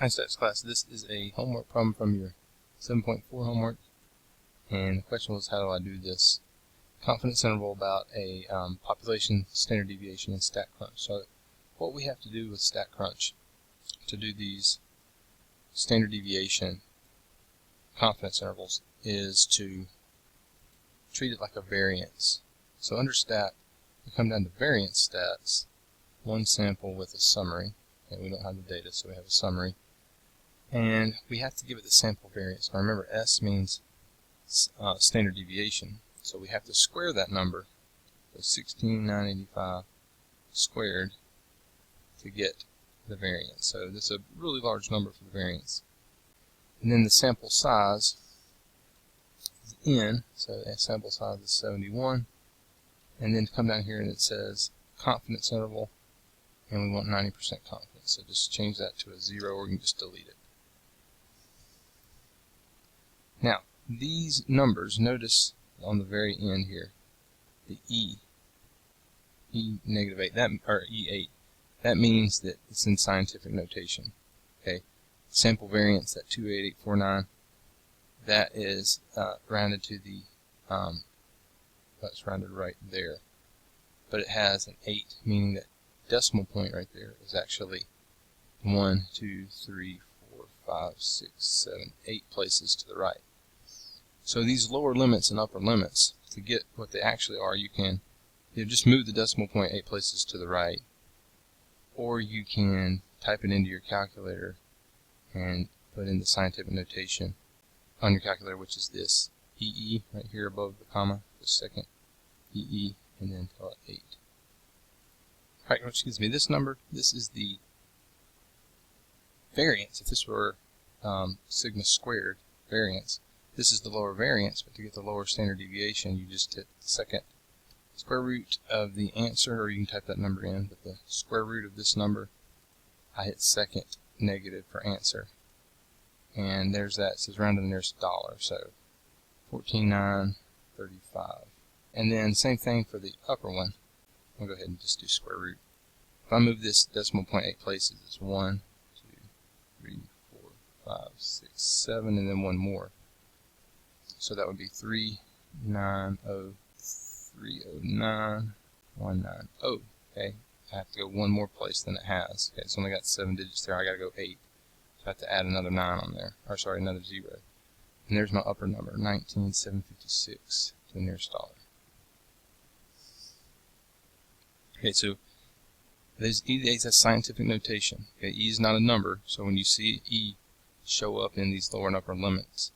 Hi Stats class, this is a homework problem from your 7.4 homework, and the question was, how do I do this confidence interval about a population standard deviation in StatCrunch? So what we have to do with StatCrunch to do these standard deviation confidence intervals is to treat it like a variance. So under stat, we come down to variance stats, one sample with a summary, and we don't have the data, so we have a summary. And we have to give it the sample variance. Now remember, S means standard deviation, so we have to square that number, so 16,985 squared, to get the variance. So this is a really large number for the variance. And then the sample size is N, so the sample size is 71. And then come down here and it says confidence interval, and we want 90% confidence. So just change that to a 0, or you can just delete it. Now, these numbers, notice on the very end here, the E-8, that means that it's in scientific notation. Okay, sample variance, that 28849, that is rounded to the, that's rounded right there. But it has an 8, meaning that decimal point right there is actually 1, 2, 3, 4, 5, 6, 7, 8 places to the right. So these lower limits and upper limits, to get what they actually are, you can just move the decimal point 8 places to the right, or you can type it into your calculator and put in the scientific notation on your calculator, which is this EE right here above the comma, the second EE, and then tell it 8. Alright, excuse me, this number, this is the variance. If this were sigma squared variance, this is the lower variance, but to get the lower standard deviation, you just hit the second square root of the answer, or you can type that number in, but the square root of this number, I hit second negative for answer. And there's that, it says round to the nearest dollar, so 14,935. And then same thing for the upper one. I'll go ahead and just do square root. If I move this decimal point 8 places, it's 1, 2, 3, 4, 5, 6, 7, and then one more. So that would be 390,309,190. Okay, I have to go one more place than it has. Okay, it's only got 7 digits there. I got to go 8. So I have to add another 9 on there, or sorry, another 0. And there's my upper number, 19,756 to the nearest dollar. Okay, so there's E8, that's scientific notation. Okay, E is not a number, so when you see E show up in these lower and upper limits,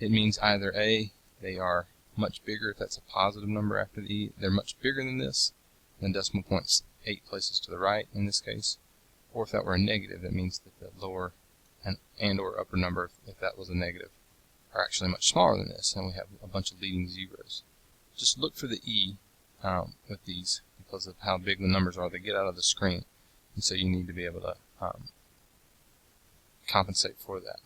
it means either A, they are much bigger, if that's a positive number after the E, they're much bigger than this, than decimal points 8 places to the right in this case, or if that were a negative, that means that the lower and or upper number, if that was a negative, are actually much smaller than this, and we have a bunch of leading zeros. Just look for the E with these, because of how big the numbers are. They get out of the screen, and so you need to be able to compensate for that.